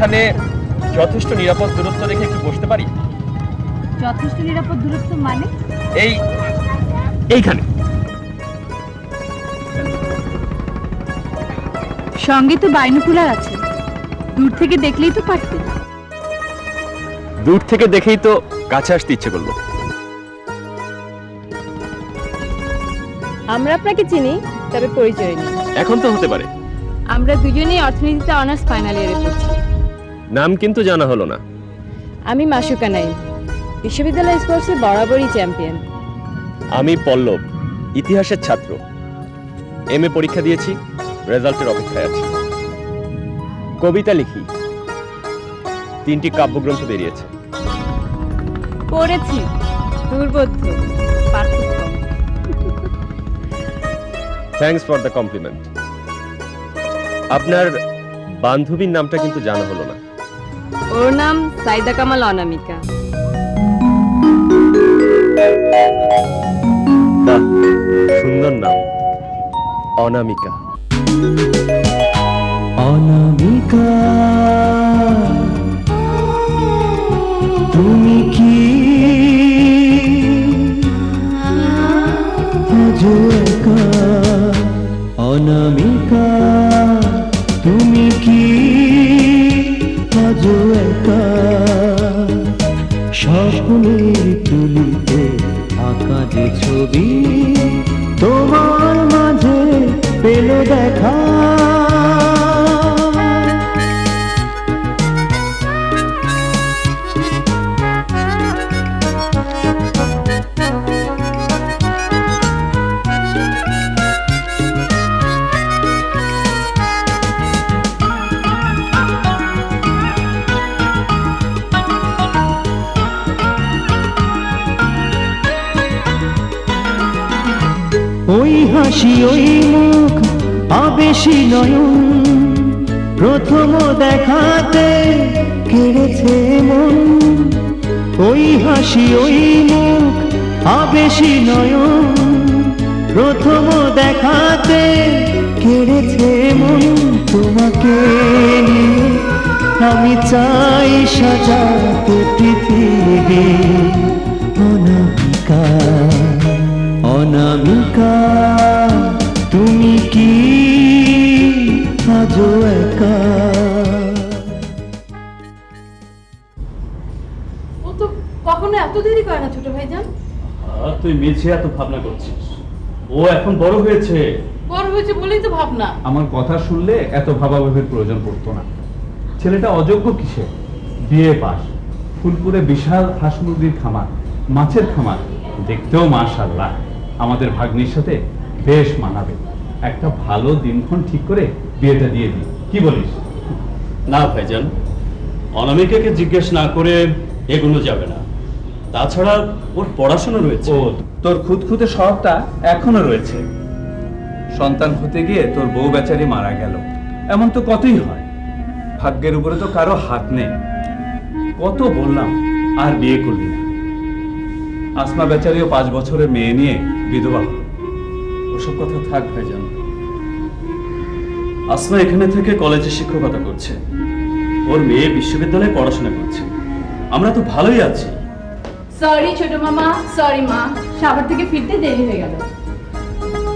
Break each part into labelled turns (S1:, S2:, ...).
S1: এখানে যথেষ্ট নিরাপদ দূরত্ব রেখে একটু বসতে পারি?
S2: যথেষ্ট নিরাপদ দূরত্ব মানে?
S1: এইখানে।
S2: সঙ্গে তো বাইনোকুলার আছে, দূর থেকে দেখলেই তো পারতে।
S1: দূর থেকে দেখেই তো কাছে আসতে ইচ্ছে করলো।
S2: আমরা আপনাকে চিনি, তবে পরিচয় নেই।
S1: এখন তো হতে পারে।
S2: আমরা দুজনেই অর্থনীতিতে অনার্স ফাইনাল ইয়ারে পড়ছি।
S1: নাম কিন্তু জানা হলো না।
S2: আমি মাসুকা নাইম, বিশ্ববিদ্যালয় স্পোর্টসে বরাবরই চ্যাম্পিয়ন।
S1: আমি পল্লব, ইতিহাসের ছাত্র। এমএ পরীক্ষা দিয়েছি, রেজাল্টের অপেক্ষায় আছি। কবিতা লিখি, 3টি কাব্যগ্রন্থ বেরিয়েছে।
S2: পড়েছি, দুর্বোধ্য, পাঠ্যক্রম।
S1: Thanks for the compliment. আপনার বান্ধবীর নামটা কিন্তু জানা হলো না।
S2: ওর নাম সাইদা কামাল অনামিকা।
S1: বাহ, সুন্দর নাম, অনামিকা।
S3: অনামিকা, তুমি কি আজও একা? অনামিকা, তুমি কি আজও একা? স্বপ্নের তুলিতে আঁকা যে ছবি তোমার মাঝে পেল দেখা। ওই হাসি, ওই মুখ, আবেশী নয়ন, প্রথম দেখাতে কেড়েছে মন। ওই হাসি, ওই মুখ, আবেশী নয়ন, প্রথম দেখাতে কেড়েছে মন। তোমাকে নিয়ে আমি চাই সাজাতে পৃথিবী। অনামিকা, অনামিকা, তুমি কি আজও একা?
S2: ও তো কখনো এত দেরি করে না ছোট ভাইজান।
S4: তুই মিছে এত ভাবনা করছিস, ও এখন বড় হয়েছে।
S2: বড় হয়েছে বলেই তো ভাবনা।
S4: আমার কথা শুনলে এত ভাবাভাবির প্রয়োজন পড়তো না। ছেলেটা অযোগ্য কিসে? বিএ পাস, ফুলপুরে বিশাল হাঁস মুরগির খামার, মাছের খামার, দেখতেও মাশাআল্লাহ আমাদের ভাগ্নির সাথে বেশ মানাবে। একটা ভালো দিনক্ষণ ঠিক করে বিয়েটা দিয়ে দিই, কি বলিস?
S5: না ভাইজান, অনামিকাকে জিজ্ঞেস না করে এগুলো যাবে না। তাছাড়া ওর পড়াশোনা রয়েছে।
S4: ও, তোর খুঁতখুঁতে স্বভাবটা এখনো রয়েছে। সন্তান হতে গিয়ে তোর বউ বেচারি মারা গেল, এমন তো কতই হয়। ভাগ্যের উপরে তো কারো হাত নেই। কত বললাম আর বিয়ে করলি না। আসমা বেচারিও 5 বছরের মেয়ে নিয়ে বিধবা হলো।
S5: ওসব কথা থাক ভাইজান। আসমা এখানে থেকে কলেজে শিক্ষকতা করছে, ওর মেয়ে বিশ্ববিদ্যালয়ে পড়াশোনা করছে। আমরা তো ভালোই আছি।
S2: সরি ছোট মামা, সরি মা, সাভার থেকে ফিরতে দেরি হয়ে গেল।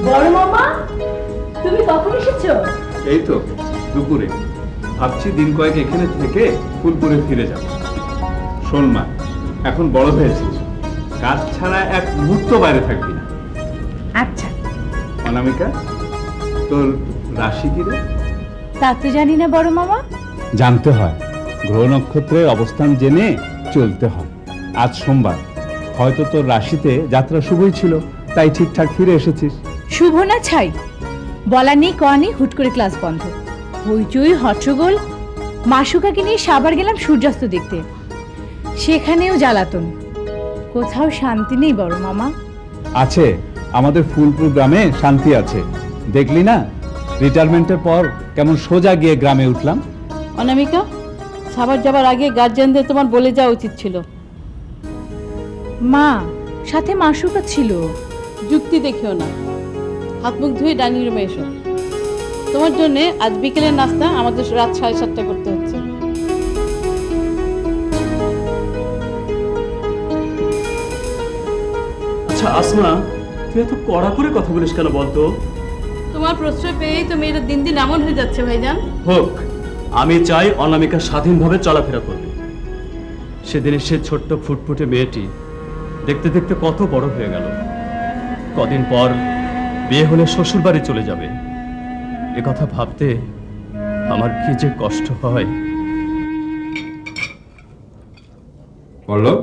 S2: বড় মামা, তুমি কখন এসেছো?
S4: এই তো দুপুরে। ভাবছি দিন কয়েক এখানে থেকে ফুলপুরে ফিরে যাব। শোন মা, এখন বড় হয়েছিস, কাজ ছাড়া এক মুহূর্ত বাইরে থাকবি না।
S2: আচ্ছা।
S4: অনামিকা, তোর রাশি কি রে?
S2: তা তো জানি না বড় মামা।
S4: জানতে হয়, গ্রহ নক্ষত্রের অবস্থান জেনে চলতে হয়। আজ সোমবার, হয়তো তোর রাশিতে যাত্রা শুভই ছিল, তাই ঠিকঠাক ফিরে এসেছিস।
S2: শুভ না ছাই, বলা নেই কয়া নেই, হুট করে ক্লাস বন্ধ, হইচই হট্টগোল। মাসুকাকে নিয়ে সাবার গেলাম সূর্যাস্ত দেখতে, সেখানেও জ্বালাতন, কোথাও শান্তি নেই বড় মামা।
S4: আছে, আমাদের ফুলপুর গ্রামে শান্তি আছে। দেখলি না রিটায়ারমেন্টের পর কেমন সোজা গিয়ে গ্রামে উঠলাম।
S6: অনামিকা, সাভার যাবার আগে গার্জিয়ানদের তোমার বলে যাওয়া উচিত ছিল।
S2: মা, সাথে মাসুকা ছিল।
S6: যুক্তি দেখিও না, হাত মুখ ধুয়ে ডাইনিং রুমে এসো। তোমার জন্য আজ বিকেলের নাস্তা আমাদের রাত 7:30 করতে হচ্ছে।
S5: আচ্ছা আসমা, তুই এত কড়া করে কথা বলিস কেন বলতো?
S6: তোমার প্রশ্রয় পেয়েই তো মেয়েরা দিন দিন এমন হয়ে যাচ্ছে ভাইজান।
S5: হোক, আমি চাই অনামিকা স্বাধীনভাবে চলাফেরা করবে। সেদিনের সে ছোট্ট ফুটফুটে মেয়েটি দেখতে দেখতে কত বড় হয়ে গেল। কদিন পর বিয়ে হলে শ্বশুর বাড়ি চলে যাবে। এ কথা ভাবতে আমার কি যে কষ্ট হয়।
S7: পল্লব,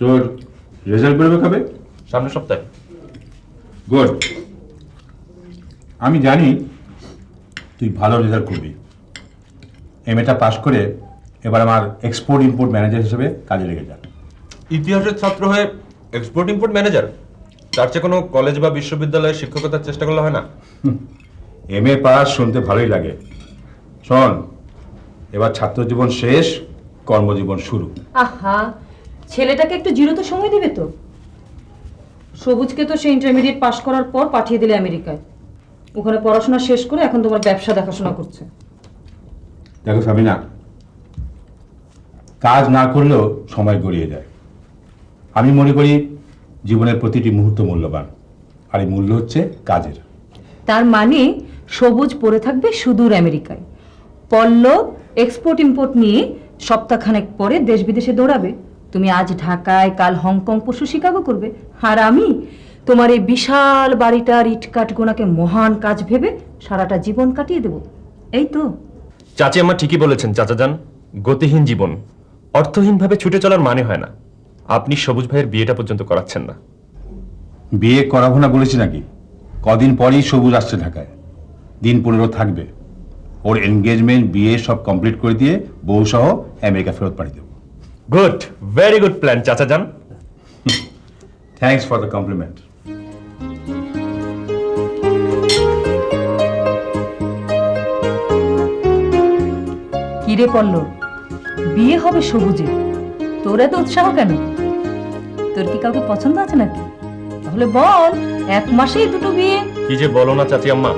S7: তোর রেজাল্ট বেরোবে কবে?
S1: সামনের সপ্তাহে।
S7: গুড। আমি জানি তুই ভালো রেজাল্ট করবি। এমএটা পাশ করে এবার আমার এক্সপোর্ট ইম্পোর্ট ম্যানেজার হিসেবে কাজে লেগে যা।
S1: ইতিহাসের ছাত্র হয়ে এক্সপোর্ট ইম্পোর্ট ম্যানেজার, তার চেয়ে কোনো কলেজ বা বিশ্ববিদ্যালয়ে শিক্ষকতার চেষ্টা করলে হয় না?
S7: এমএ পাস শুনতে ভালোই লাগে। শোন, এবার ছাত্র জীবন শেষ, কর্মজীবন শুরু।
S8: আহা, ছেলেটাকে একটু জিরোতে সময় দিবে তো। সবুজকে তো সে ইন্টারমিডিয়েট পাশ করার পর পাঠিয়ে দিলে আমেরিকায়। ওখানে পড়াশোনা শেষ করে এখন তোমার ব্যবসা দেখাশোনা করছে।
S7: দেখো সাবিনা, কাজ না করলেও সময় গড়িয়ে যায়। আমি মনে করি জীবনের প্রতিটি মুহূর্ত মূল্যবান, আর এই মূল্য হচ্ছে কাজের।
S8: তার মানে সবুজ পড়ে থাকবে সুদূর আমেরিকায়, পল্লব এক্সপোর্ট ইম্পোর্ট নিয়ে সপ্তাহখানেক পরে দেশ বিদেশে দৌড়াবে। তুমি আজ ঢাকায়, কাল হংকং, পরশু শিকাগো করবে। আর আমি তোমার এই বিশাল বাড়িটার ইটকাট গোনাকে মহান কাজ ভেবে সারাটা জীবন কাটিয়ে দেব। এই তো।
S1: চাচি আম্মা ঠিকই বলেছেন চাচাজান, গতিহীন জীবন অর্থহীনভাবে ছুটে চলার মানে হয় না। আপনি সবুজ ভাইয়ের বিয়েটা পর্যন্ত করাচ্ছেন না।
S7: বিয়ে করাবো না বলেছি নাকি? কদিন পরেই সবুজ আসছে ঢাকায়, দিন 15 থাকবে। ওর এনগেজমেন্ট, বিয়ে সব কমপ্লিট করে দিয়ে বউ সহ আমেরিকা ফেরত পাঠিয়ে দেবো।
S1: গুড, ভেরি গুড প্ল্যান চাচাজান।
S7: Thanks for the compliment.
S8: কিরে পল্লব, বিয়ে হবে সবুজে, তোর এত উৎসাহ কেন? তোর কি কাউকে পছন্দ আছে নাকি? তাহলে বল, 1 মাসেই দুটো বিয়ে।
S1: কি যে বলো না চাচি আম্মা,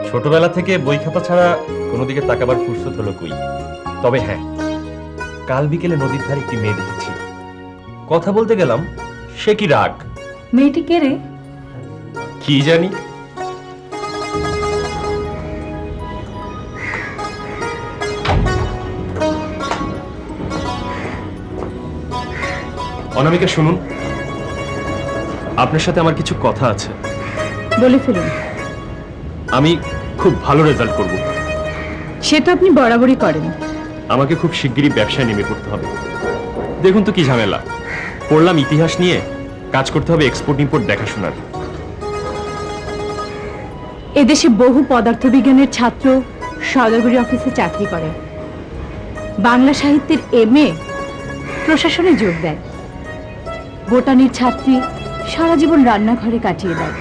S1: ছোটবেলা থেকে বই খাতা ছাড়া কোনো দিকে তাকাবার ফুরসত হলো কই। তবে হ্যাঁ, কাল বিকেলে নদীর ধারে একটি মেয়ে দেখেছি। কথা বলতে গেলাম, সে কি রাগ।
S8: মেয়েটি কে রে?
S1: কি জানি। অনামিকা শুনুন, আপনার সাথে আমার কিছু কথা আছে।
S2: বলে ফেলুন।
S1: আমি খুব ভালো রেজাল্ট করব।
S2: সেটা আপনি বরাবরই করেন।
S1: আমাকে খুব শিগগিরই ব্যবসায় নেমে পড়তে হবে। দেখুন তো কি ঝামেলা, পড়লাম ইতিহাস নিয়ে, কাজ করতে হবে এক্সপোর্ট ইম্পোর্ট দেখাশোনার।
S2: এদেশে বহু পদার্থবিজ্ঞানের ছাত্র সদরগুড়ি অফিসে চাকরি করে, বাংলা সাহিত্যের এমএ প্রশাসনে যোগ দেয়, বোটানির ছাত্রী সারা জীবন রান্নাঘরে কাটিয়ে দেয়।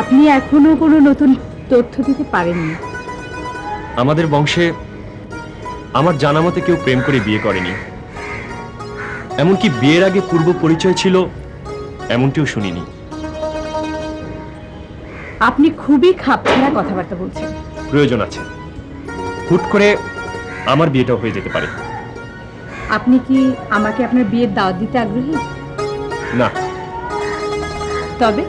S2: আপনি এখনো কোনো নতুন তথ্য দিতে পারেননি।
S1: আমাদের বংশে আমার জানা মতে কেউ প্রেম করে বিয়ে করেনি। এমনকি বিয়ের আগে পূর্ব পরিচয় ছিল এমনটিও শুনিনি।
S2: আপনি খুবই খাপছাড়া কথাবার্তা বলছেন।
S1: প্রয়োজন আছে, হুট করে আমার বিয়েটাও হয়ে যেতে পারে।
S2: আপনি কি আমাকে আপনার বিয়ের দাওয়াত দিতে আগ্রহী?
S1: না।
S2: তবে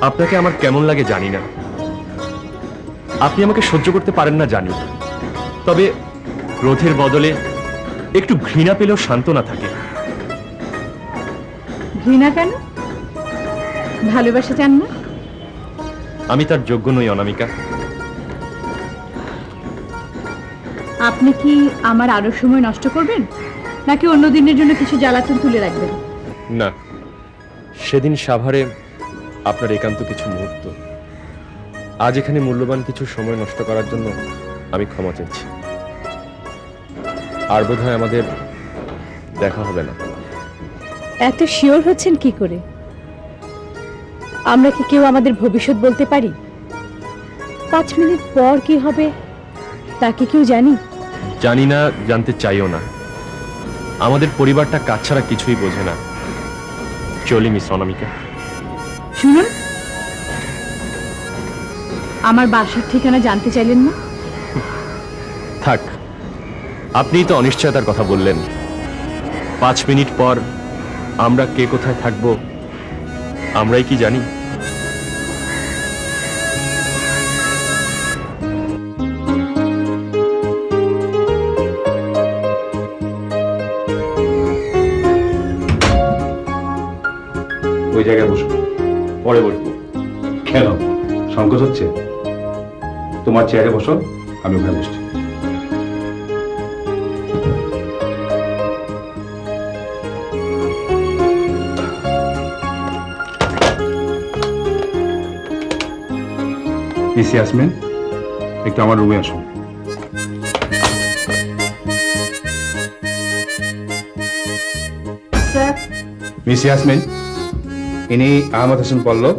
S1: আপনাকে আমার কেমন লাগে জানি না, আপনি আমাকে সহ্য করতে পারেন না জানি, তবে ক্রোধের বদলে একটু ঘৃণা পেলেও সান্ত্বনা থাকে।
S2: ঘৃণা কেন? ভালোবাসা চান না?
S1: আমি তার যোগ্য নই অনামিকা।
S2: আপনি কি আমার আরো সময় নষ্ট করবেন, নাকি অন্য দিনের জন্য কিছু জ্বালাতন তুলে রাখবেন?
S1: না, সেদিন সাভারে আপনার একান্ত কিছু মুহূর্ত, আজ এখানে মূল্যবান কিছু সময় নষ্ট করার জন্য আমি ক্ষমা চাইছি। আর বোধহয় আমাদের দেখা হবে না।
S2: এত শিওর হচ্ছেন কি করে? আমরা কি কেউ আমাদের ভবিষ্যৎ বলতে পারি? 5 মিনিট পর কি হবে তা কি কেউ জানি?
S1: জানি না, জানতে চাইও না। আমাদের পরিবারটা কাজ ছাড়া কিছুই বোঝে না। চলি মিস অনামিকা।
S2: শুনুন, আমার বাসার ঠিকানা জানতে চাইলেন না?
S1: থাক, আপনিই তো অনিশ্চয়তার কথা বললেন। 5 মিনিট পর আমরা কে কোথায় থাকবো আমরাই কি জানি।
S7: ওই জায়গায় বসো, পরে বসবো। কেন সংকোচ হচ্ছে? তোমার চেয়ারে বসো, আমি ওখানে বসছি। মিস ইয়াসমিন, একটু আমার রুমে আসুন।
S8: স্যার,
S7: মিস ইয়াসমিন, ইনি আহমদ হোসেন পল্লব,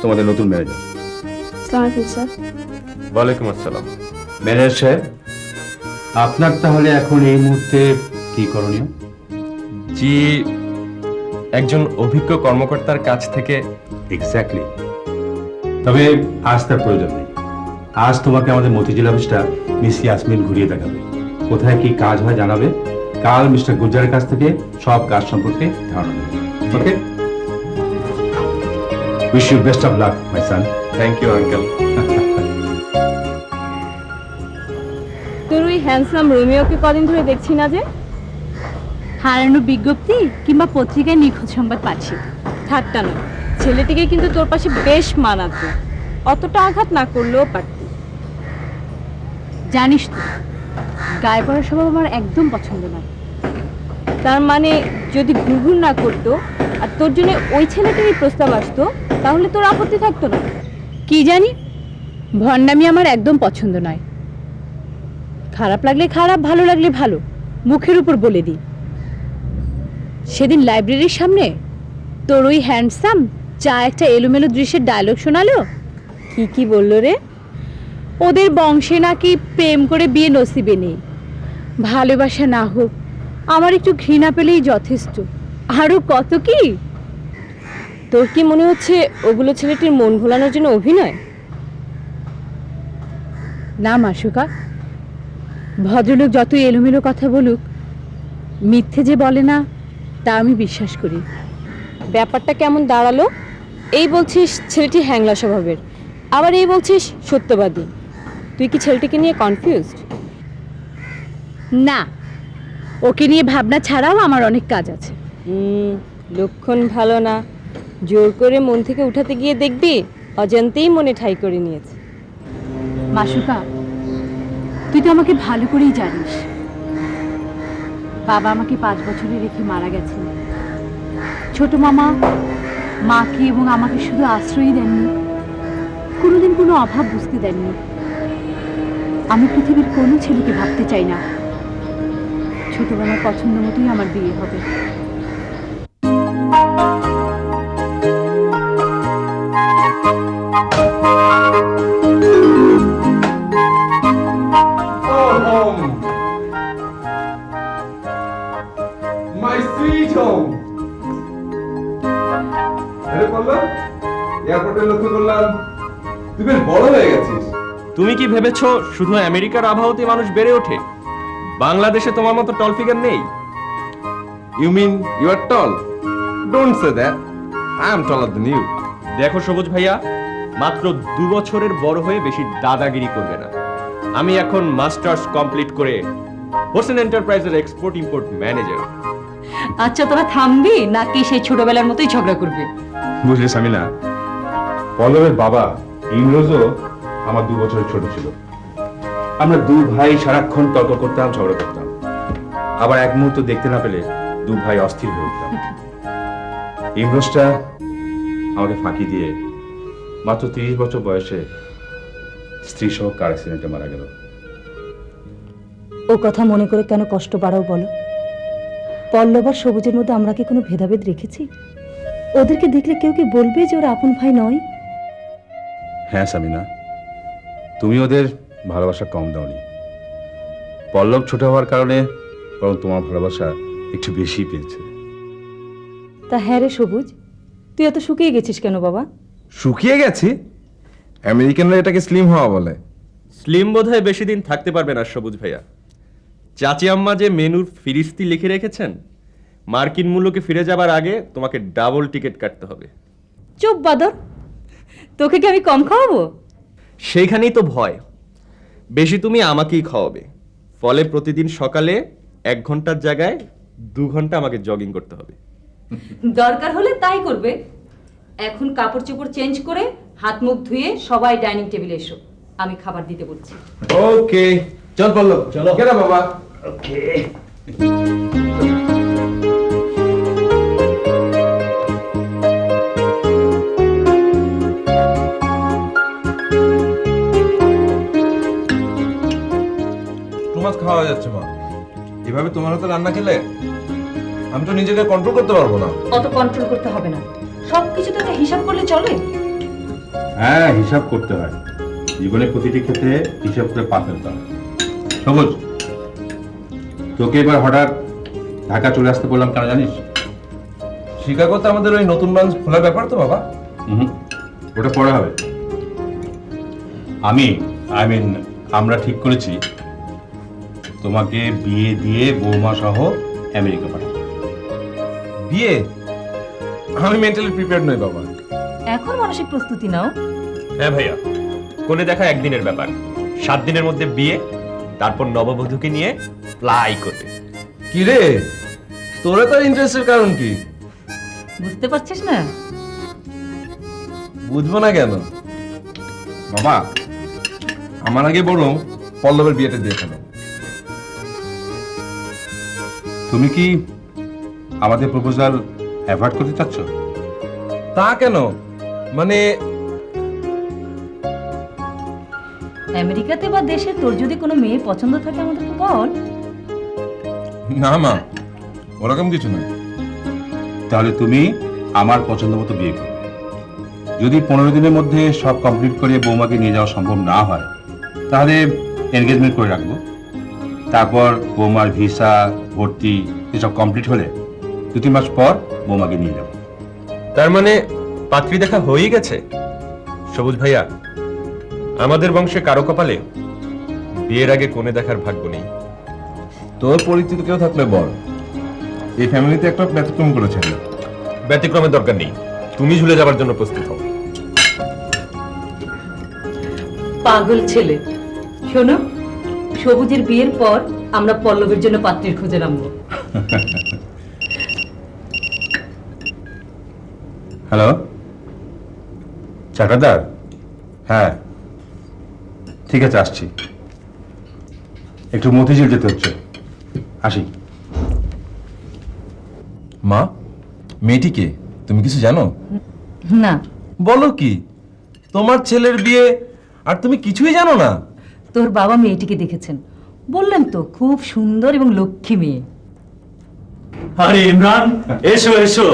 S7: তোমাদের নতুন ম্যানেজার।
S8: স্যার।
S1: ওয়ালাইকুম আসসালাম।
S7: ম্যানেজার সাহেব, আপনার তাহলে এখন এই মুহূর্তে কি করণীয়?
S1: জি, একজন অভিজ্ঞ কর্মকর্তার কাছ থেকে
S7: এক্স্যাক্টলি। তবে আজ তার প্রয়োজন নেই। আজ তোমাকে আমাদের মতিঝিল অফিসটা মিস ইয়াসমিন ঘুরিয়ে দেখাবে, কোথায় কি কাজ হয় জানাবে। কাল মিস্টার গুজ্জারের কাছ থেকে সব কাজ সম্পর্কে ধারণা নেবে। Okay, wish you best of luck my son.
S1: Thank you uncle.
S6: তোর ওই হ্যান্ডসাম রোমিওকে কদিন ধরে দেখছি না যে?
S2: হারানো বিজ্ঞপ্তি কিংবা পত্রিকায় নিখোঁজ সংবাদ পাচ্ছি।
S6: ঠাট্টা নয়, ছেলেটিকে কিন্তু তোর পাশে বেশ মানাতো, অতটা আঘাত না করলেও পারতি।
S2: জানিস তো, গায়ে পড়ার স্বভাব আমার একদম পছন্দ নয়।
S6: তার মানে যদি ঘুরঘুর না করতো আর তোর জন্য ওই ছেলেটিরই প্রস্তাব আসতো, তাহলে তোর আপত্তি থাকতো না?
S2: কি জানি, ভণ্ডামি আমার একদম পছন্দ নয়। খারাপ লাগলে খারাপ, ভালো লাগলে ভালো, মুখের উপর বলে দিই। সেদিন লাইব্রেরির সামনে তোর ওই হ্যান্ডসাম চা একটা এলোমেলো দৃশ্যের ডায়লগ শোনালো।
S6: কি বললো রে?
S2: ওদের বংশে নাকি প্রেম করে বিয়ে নসিবে নেই, ভালোবাসা না হোক, আমার একটু ঘৃণা পেলেই যথেষ্ট। আরো কত কি।
S6: তোর কি মনে হচ্ছে ওগুলো ছেলেটির মন ভোলানোর জন্য অভিনয়?
S2: না মাসুকা, ভদ্রলোক যত এলোমেলো কথা বলুক, মিথ্যে যে বলে না তা আমি বিশ্বাস করি।
S6: ব্যাপারটা কেমন দাঁড়ালো? এই বলছিস ছেলেটি হ্যাংলা স্বভাবের, আবার এই বলছিস সত্যবাদী। তুই কি ছেলেটিকে নিয়ে কনফিউজড?
S2: না, ওকে নিয়ে ভাবনা ছাড়াও আমার অনেক কাজ আছে।
S6: লক্ষণ ভালো না। জোর করে মন থেকে উঠাতে গিয়ে দেখবি অজান্তেই মনে ঠাঁই করে নিয়েছে।
S2: মাসুকা, তুই তো আমাকে ভালো করেই জানিস। বাবা আমাকে 5 বছরে রেখে মারা গেছেন। ছোট মামা মাকে এবং আমাকে শুধু আশ্রয়ই দেননি, কোনোদিন কোনো অভাব বুঝতে দেননি। আমি পৃথিবীর কোনো ছেলেকে ভাবতে চাই না ছোটবেলার পছন্দ মতোই আমার বিয়ে হবে।
S9: My sweet home. আরে পল্লব, এয়ারপোর্টে লক্ষ্য করলাম তুই বেশ বড় হয়ে গেছিস।
S1: তুমি কি ভেবেছো শুধু আমেরিকার আবহাওয়াতে মানুষ বেড়ে ওঠে? বাংলাদেশে তোমার মতো টল ফিগার নেই।
S9: You mean you are tall? Don't say that. I am taller than you.
S1: দেখো সবুজ ভাইয়া, মাত্র 2 বছরের বড় হয়ে বেশি দাদাগিরি করবে না। আমি এখন মাস্টার্স কমপ্লিট করে হোসেন এন্টারপ্রাইজের এক্সপোর্ট ইম্পোর্ট ম্যানেজার।
S8: আচ্ছা, তোরা থামবি নাকি সেই ছোটবেলার মতোই ঝগড়া করবে?
S7: বুঝলে সামিনা, পল্লবের বাবা ইমরোজও আমার 2 বছরের ছোট ছিল। আমরা 2 ভাই সারাক্ষণ তর্ক করতাম, ঝগড়া করতাম, আবার এক মুহূর্ত দেখতে না পেলে 2 ভাই অস্থির হয়ে উঠতাম। ইমরোজটা আমাকে ফাঁকি দিয়ে মাত্র 30 বছর বয়সে স্ত্রী সহ কার অ্যাক্সিডেন্টে মারা গেল।
S8: ও কথা মনে করে কেন কষ্ট বাড়াও বলো? পল্লব আর সবুজের মধ্যে আমরা কি কোনো ভেদাভেদ রেখেছি? ওদেরকে দেখলে কেউ কি বলবে যে ওরা আপন ভাই নয়?
S7: হ্যাঁ সামিনা, তুমি ওদের ভালোবাসা কম দাওনি। পল্লব ছোট হওয়ার কারণে বরং তোমার ভালোবাসা একটু বেশি পেয়েছে।
S8: তা হ্যাঁ রে সবুজ, তুই এত শুকিয়ে গেছিস কেন বাবা?
S9: শুকিয়ে গেছি? আমেরিকানরা এটাকে স্লিম হওয়া বলে।
S1: স্লিম বোধহয় বেশি দিন থাকতে পারবে না সবুজ ভাইয়া। চাচি আম্মা যে মেনুর ফিরিস্তি লিখে রেখেছেন, মার্কিন মূল্যকে ফিরে যাবার আগে তোমাকে ডাবল টিকিট কাটতে হবে।
S6: চুপ বাদর, তোকে কি আমি কম খাওয়াবো?
S1: সেইখানেই তো ভয়, বেশি তুমি আমাকেই খাওয়াবে, ফলে প্রতিদিন সকালে 1 ঘন্টার জায়গায় 2 ঘন্টা আমাকে জগিং করতে হবে।
S8: দরকার হলে তাই করবে। এখন কাপড় চোপড় চেঞ্জ করে হাত মুখ ধুয়ে সবাই ডাইনিং টেবিলে এসো, আমি খাবার দিতে বলছি।
S9: ওকে, চল পল্লব, চলো কেনা বাবা। মাছ খাওয়া যাচ্ছে মা, এভাবে তোমার হাতে রান্না খেলে আমি তো নিজেকে কন্ট্রোল করতে পারবো না।
S8: অত কন্ট্রোল করতে হবে না, সবকিছু তো হিসাব করলে চলে।
S7: হ্যাঁ, হিসাব করতে হয়। জীবনে প্রতিটি ক্ষেত্রে হিসাব করে পা ফেলতে হয়। সবুজ, তোকে এবার হঠাৎ ঢাকা চলে আসতে বললাম কেন জানিস?
S9: শিকাগোতে আমাদের ওই নতুন ব্রাঞ্চ খোলার ব্যাপার তো বাবা।
S7: ওটা পরে হবে। আমরা ঠিক করেছি তোমাকে বিয়ে দিয়ে বৌমা সহ আমেরিকা পাঠাবো।
S9: বিয়ে? আমি মেন্টালি প্রিপেয়ার্ড নই বাবা।
S8: এখন মানসিক প্রস্তুতি নাও।
S1: হ্যাঁ ভাইয়া, কোণে দেখা 1 দিনের ব্যাপার, 7 দিনের মধ্যে বিয়ে, তারপর নববধূকে নিয়ে ফ্লাই করবে।
S9: কি রে, তোরা তো ইন্টারেস্টের কারণ কি?
S8: বুঝতে পারছিস না?
S9: বুঝবো না কেন বাবা, আমার আগে বরং পল্লবের বিয়েটা দিয়ে ফেলো।
S7: তুমি কি আমাদের প্রপোজাল অ্যাভয়েড করতে চাচ্ছ?
S9: তা কেন, মানে
S8: আমেরিকাতে বা দেশে তোর যদি কোনো মেয়ে পছন্দ থাকে আমাদেরকে বল।
S9: না মা, ওরকম কিছু নয়।
S7: তাহলে তুমি আমার পছন্দ মতো বিয়ে করবে। যদি 15 দিনের মধ্যে সব কমপ্লিট করে বৌমাকে নিয়ে যাওয়া সম্ভব না হয়, তাহলে এনগেজমেন্ট করে রাখবো। তারপর বৌমার ভিসা, ভর্তি এসব কমপ্লিট হলে 2-3 মাস পর বৌমাকে নিয়ে যাবো।
S1: তার মানে পাত্রী দেখা হয়েই গেছে? সবুজ ভাইয়া, আমাদের বংশে কারো কপালে বিয়ের আগে কোণে দেখার ভাগ্য নেই।
S9: তোর পরিচিত কেউ থাকলে বল, এই ফ্যামিলিতে একটা ব্যতিক্রম করেছে।
S1: ব্যতিক্রমের দরকার নেই, তুমি ঝুলে যাবার জন্য প্রস্তুত হও।
S8: পাগল ছেলে। শোনো, সবুজের বিয়ের পর আমরা পল্লবের জন্য পাত্রীর খোঁজে নামবো।
S7: হ্যালো, চাকাদার? হ্যাঁ ঠিক আছে, আসছি। একটু মতিঝিল যেতে হচ্ছে, আসি।
S9: মা, মেয়েটি কে তুমি কিছু জানো?
S8: না।
S9: বলো কি, তোমার ছেলের বিয়ে আর তুমি কিছুই জানো না?
S8: তোর বাবা মেয়েটিকে দেখেছেন, বললেন তো খুব সুন্দর এবং লক্ষ্মী মেয়ে।
S5: আরে ইমরান, এসো এসো,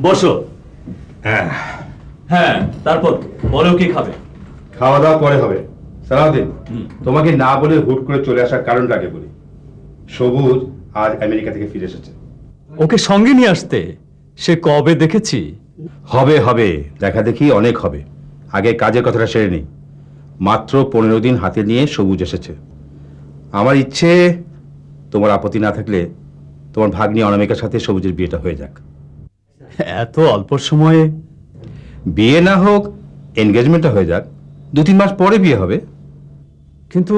S5: বসো। হ্যাঁ, তারপর বলো কি খাবে?
S7: খাওয়া দাওয়া পরে হবে। সালাউদ্দিন, তোমাকে না বলে হুট করে চলে আসার কারণটা আগে বলি। সবুজ আজ আমেরিকা থেকে ফিরে এসেছে।
S5: ওকে সঙ্গে নিয়ে আসতে সে কবে দেখেছি।
S7: হবে হবে, দেখা দেখি অনেক হবে। আগে কাজের কথাটা সেরে নেই। মাত্র 15 দিন হাতে নিয়ে সবুজ এসেছে। আমার ইচ্ছে, তোমার আপত্তি না থাকলে তোমার ভাগ্নি অনামিকার সাথে সবুজের বিয়েটা হয়ে যাক।
S5: এত অল্প সময়ে?
S7: বিয়ে না হোক, এনগেজমেন্টটা হয়ে যাক, 2-3 মাস পরে বিয়ে হবে।
S5: কিন্তু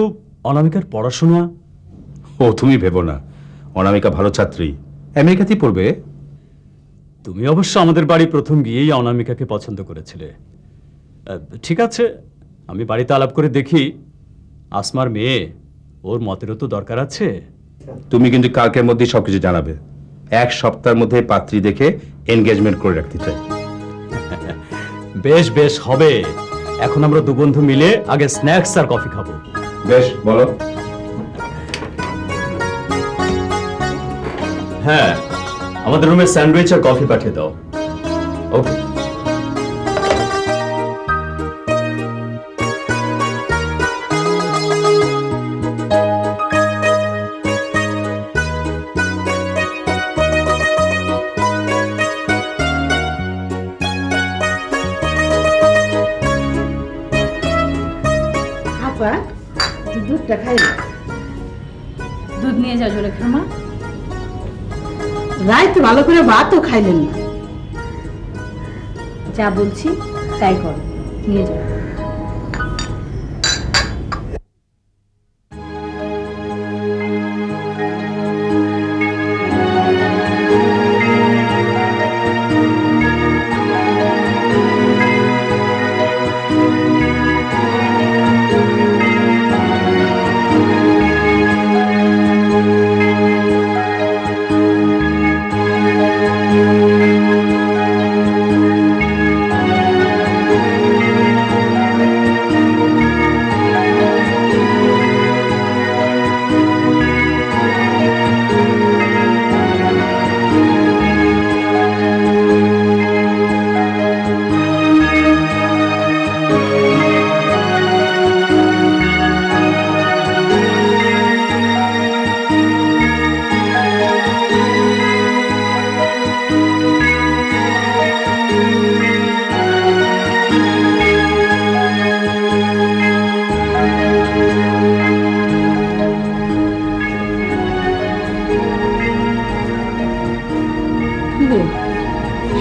S5: অনামিকার পড়াশোনা?
S7: ও তুমি ভেবো না, অনামিকা ভালো ছাত্রী, আমেরিকাতেই পড়বে।
S5: তুমি অবশ্য আমাদের বাড়ি প্রথম গিয়েই অনামিকাকে পছন্দ করেছিলে। ঠিক আছে, আমি বাড়িতে আলাপ করে দেখি। আসমার মেয়ে, ওর মতেরও তো দরকার আছে।
S7: তুমি কিন্তু কালকের মধ্যেই সবকিছু জানাবে। 1 সপ্তাহের মধ্যে পাত্রী দেখে এনগেজমেন্ট করে রাখতে চাই।
S5: বেশ বেশ, হবে। এখন আমরা 2 বন্ধু মিলে আগে স্ন্যাক্স আর কফি খাবো।
S7: বেশ, বলো।
S5: হ্যাঁ, আমাদের রুমে স্যান্ডউইচ আর কফি পাঠিয়ে দাও। ওকে।
S2: দুধ নিয়ে যা জোরে মা।
S10: রাইতে ভালো করে ভাতও খাইলেন না।
S8: যা বলছি তাই কর, নিয়ে যাও।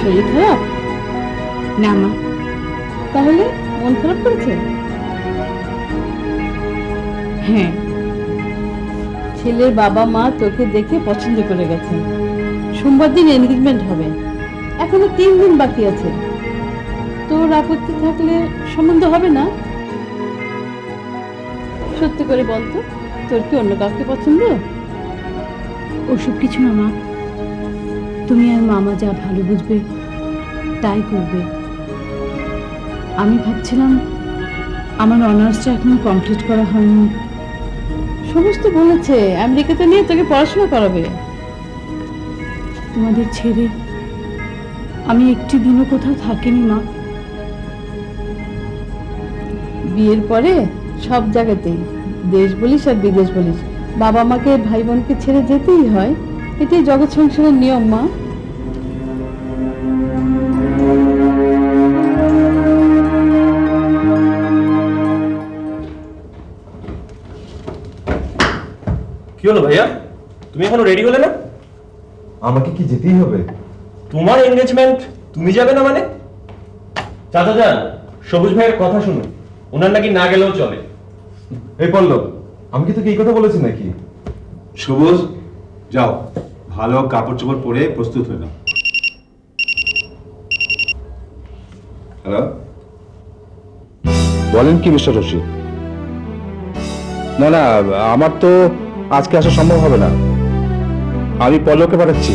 S10: শরীর খারাপ?
S2: না মা।
S10: তাহলে মন খারাপ করেছে?
S2: হ্যাঁ,
S10: ছেলের বাবা মা তোকে দেখে পছন্দ করে গেছেন। সোমবার দিন এনগেজমেন্ট হবে, এখনো 3 দিন বাকি আছে। তোর আপত্তি থাকলে সম্বন্ধ হবে না? সত্যি করে বলতো, তোর কি অন্য কাউকে পছন্দ?
S2: ওসব কিছু না মা, তুমি আর মামা যা ভালো বুঝবে তাই করবে। আমি ভাবছিলাম আমার অনার্সটা এখনো কমপ্লিট করা হয়নি।
S10: সমস্ত বলেছে আমেরিকাতে নিয়ে তোকে পড়াশোনা করাবে।
S2: তোমাদের ছেড়ে আমি একটি দিনও কোথাও থাকিনি মা।
S10: বিয়ের পরে সব জায়গাতেই, দেশ বলিস আর বিদেশ বলিস, বাবা মাকে ভাই বোনকে ছেড়ে যেতেই হয়। এটাই জগৎ সংসারের নিয়ম মা।
S1: কি হলো ভাইয়া, তুমি এখনো রেডি হলে না?
S9: আমাকে কি যেতেই হবে?
S1: তোমার এনগেজমেন্ট, তুমি যাবে না মানে? চাচা যান, সবুজ ভাইয়ের কথা শুনুন, ওনার নাকি না গেলেও চলে।
S9: এই পল্লব, আমি কি তোকে এই কথা বলেছি নাকি?
S7: সবুজ, যাও ভালো কাপড় চোপড় পরে প্রস্তুত হয়ে নাও। হ্যালো, বলেন কি মিস্টার রশিদ? না না, আমার তো আজকে আসা সম্ভব হবে না। আমি পল্লবকে পাঠাচ্ছি,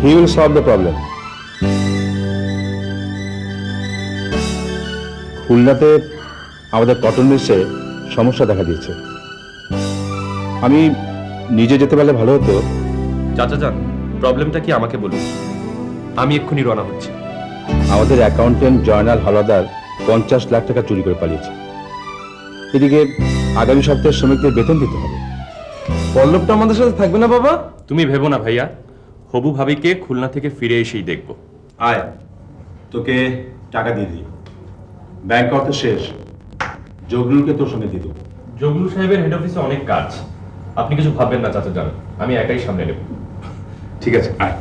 S7: he will solve the problem. খুলনাতে আমাদের কটন মিলসে সমস্যা দেখা দিয়েছে। আমি নিজে যেতে পারলে ভালো হতো।
S1: চাচা যান, প্রবলেমটা কি আমাকে বলুন, আমি এক্ষুনি রওনা হচ্ছি।
S7: আমাদের অ্যাকাউন্টেন্ট জয়নাল হাওলাদার 50 লাখ টাকা চুরি করে পালিয়েছে। এদিকে আগামী সপ্তাহে শ্রমিকদের বেতন দিতে হবে।
S9: পল্লবটা আমাদের সাথে থাকবে না বাবা?
S1: তুমি ভেবো না ভাইয়া, হবু ভাবিকে খুলনা থেকে ফিরে এসেই দেখবো।
S7: আয়, তোকে টাকা দিয়ে দিই। ব্যাংক অর্থ শেষ, জগলুলকে তোর সঙ্গে দিয়ে দেবো।
S1: জগলু সাহেবের হেড অফিসে অনেক কাজ, আপনি কিছু ভাববেন না চাচা যান, আমি একাই সামলে নেব।
S7: ঠিক আছে, আয়।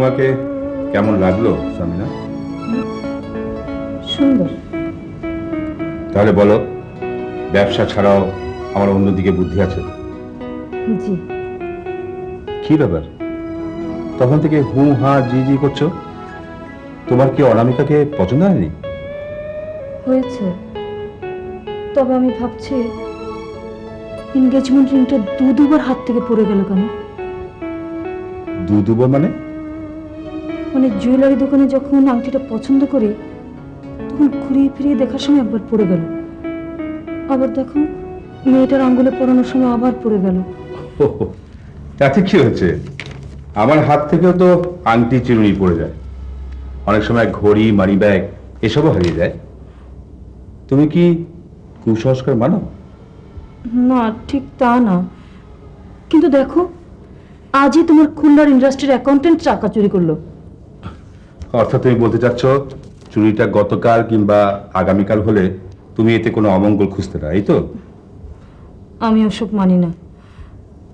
S7: আমাকে কেমন লাগলো সামিনা?
S8: সুন্দর।
S7: তাহলে বলো, ব্যবসা ছাড়াও আমার অন্যদিকে বুদ্ধি আছে?
S8: জি।
S7: কি ব্যাপার তখন থেকে হু হা জি জি করছো? তোমার কি অনামিকাকে পছন্দ হয়নি?
S8: হয়েছে, তবে আমি ভাবছি এনগেজমেন্ট রিংটা দুবার হাত থেকে পড়ে গেল কেন?
S7: দুবার মানে?
S8: মানে জুয়েলারি দোকানে যখন আংটিটা পছন্দ করি তখন ঘুরিয়ে ফিরিয়ে দেখার সময় একবার পড়ে গেল, আবার দেখো মেয়েটার আঙ্গুলে পরানোর সময় আবার পড়ে গেল।
S7: তাতে কি হচ্ছে? আমার হাত থেকেও তো আংটি চিরুনি পড়ে যায়, অনেক সময় ঘড়ি মানি ব্যাগ এসবও হারিয়ে যায়। তুমি কি কুসংস্কার মানো?
S8: না, ঠিক তা না, কিন্তু দেখো আজই তোমার খুলনার ইন্ডাস্ট্রির অ্যাকাউন্টেন্ট টাকা চুরি করলো।
S7: অর্থাৎ তুমি বলতে চাচ্ছ চুরিটা গতকাল কিংবা আগামীকাল হলে তুমি এতে কোনো অমঙ্গল খুঁজতে না, এই তো?
S8: আমি ওসব মানি না,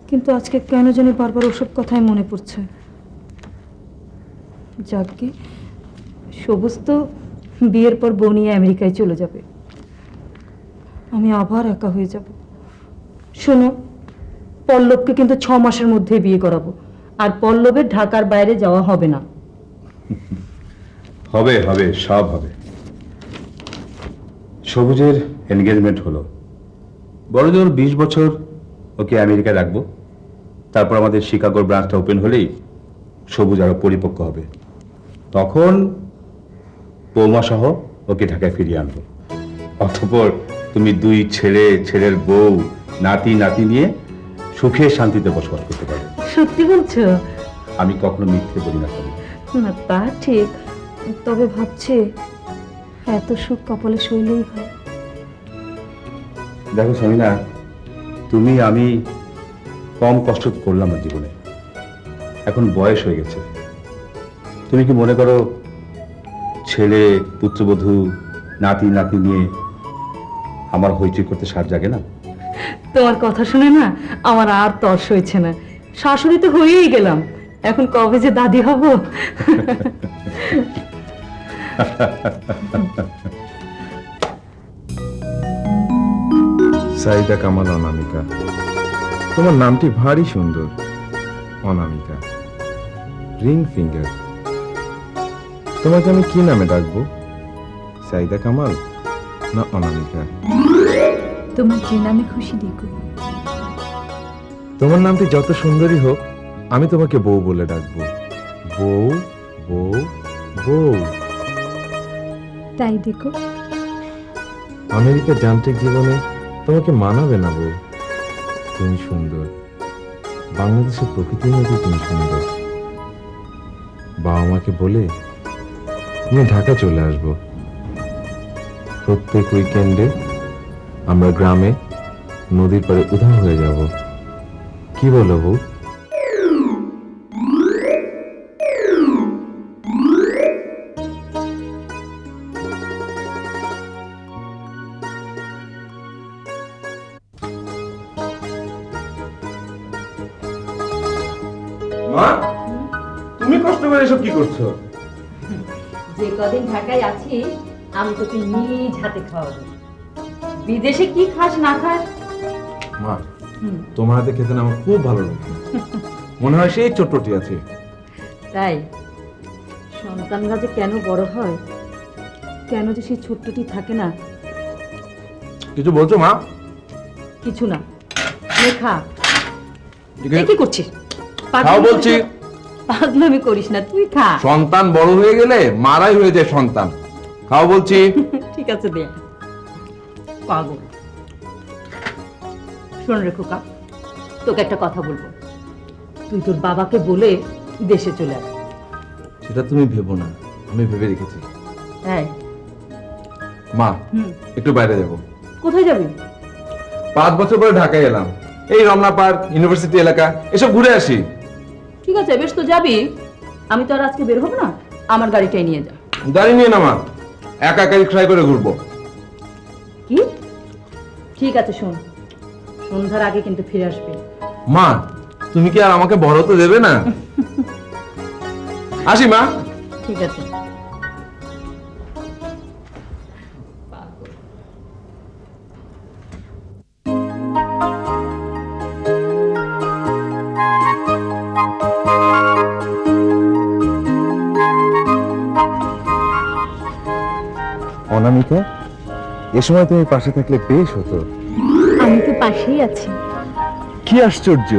S8: কিন্তু আজকে কেন জানি বারবার ওসব কথাই মনে পড়ছে। যাকে সবুজ তো বিয়ের পর বউ নিয়ে আমেরিকায় চলে যাবে, আমি আবার একা হয়ে যাব। শোনো, পল্লবকে কিন্তু 6 মাসের মধ্যেই বিয়ে করাবো, আর পল্লবের ঢাকার বাইরে যাওয়া হবে না।
S7: হবে হবে, সব হবে। সবুজের এনগেজমেন্ট হলো, বড় জোর 20 বছর ওকে আমেরিকায় রাখবো। তারপর আমাদের শিকাগোর ব্রাঞ্চটা ওপেন হলেই সবুজ আরো পরিপক্ক হবে, তখন বৌমা সহ ওকে ঢাকায় ফিরিয়ে আনবো। অতঃপর তুমি 2 ছেলে, ছেলের বউ, নাতি নাতি নিয়ে সুখে শান্তিতে বসবাস করতে পারবে।
S8: সত্যি বলছো?
S7: আমি কখনো মিথ্যে বলি না।
S8: না, তা ঠিক, তবে ভাবছি এত সুখ কপালে সইলেই হয়।
S7: দেখো সামিনা, তুমি আমি কম কষ্ট করলাম না জীবনে, এখন বয়স হয়ে গেছে। তুমি কি মনে করো ছেলে, পুত্রবধূ, নাতি নাতি নিয়ে আমার হইচই করতে সার জাগে না?
S8: তোমার কথা শুনে না আমার আর তর্স হয়েছে না। শাশুড়ি তো হয়েই গেলাম, এখন কবে যে দাদি হব।
S11: সাইদা কামাল অনামিকা, তোমার নামটি ভারী সুন্দর। অনামিকা, রিং ফিঙ্গার। তোমাকে আমি কি নামে ডাকবো? সাইদা কামাল না অনামিকা?
S2: তোমার যে নামে খুশি দেখো।
S11: তোমার নামটি যত সুন্দরী হোক, আমি তোমাকে বউ বলে ডাকবো। বউ বউ বউ।
S2: তাই দেখো,
S11: আমেরিকার যান্ত্রিক জীবনে তোমাকে মানাবে না বউ। তুমি সুন্দর, বাংলাদেশের প্রকৃতির মধ্যে তুমি সুন্দর। বাবা মাকে বলে নিয়ে ঢাকা চলে আসবো। প্রত্যেক উইকেন্ডে আমরা গ্রামে নদীর পাড়ে উধাও হয়ে যাব। কি বলো বউ?
S9: মা, তুমি কষ্ট করে এসব কি করছো?
S8: যে কদিন ঢাকায় আছি আমি তোকে নিজ হাতে খাওয়াবো। বিদেশে কি খাস না খাস।
S11: মা, তোমার হাতে খেতে না আমার খুব ভালো লাগে। মনে হয় সেই ছোট্টটি আছে।
S8: তাই সন্তানরা যে কেন বড় হয়, কেন যে সেই ছোট্টটি থাকে না।
S11: কিছু বলছো মা?
S8: কিছু না, নে খা। কি করছিস?
S9: খাও বলছি।
S8: পাগলামি করিস না, তুই খা।
S9: সন্তান বড় হয়ে গেলে মারাই হয়ে যায় সন্তান। খাও বলছি।
S8: ঠিক আছে, দে। পাগল। শোন রে খোকা, তোকে একটা কথা বলবো। তুই তোর বাবাকে বলে দেশে চলে আয়।
S11: সেটা তুমি ভেবো না, আমি ভেবে রেখেছি।
S8: হ্যাঁ
S9: মা, একটু বাইরে যাব।
S8: কোথায় যাবি?
S9: 5 বছর পরে ঢাকায় এলাম, এই রমনা পার্ক, ইউনিভার্সিটি এলাকা এসব ঘুরে আসি।
S8: ঠিক আছে, বেশ তো যাবি। আমি তো আর আজকে বের হবো না, আমার গাড়িটাই নিয়ে যা।
S9: গাড়ি নিয়ে না মা, একা একাই ট্রাই করে ঘুরবো।
S8: কি? ঠিক আছে, শোন, সন্ধ্যার আগে কিন্তু ফিরে আসবে।
S9: মা, তুমি কি আর আমাকে বড় তো দেবে না? আসি মা।
S10: ঠিক আছে।
S11: অনামিকা, এ সময় তুমি পাশে থাকলে বেশ হতো।
S2: আমি তো পাশেই আছি।
S11: কি আশ্চর্য,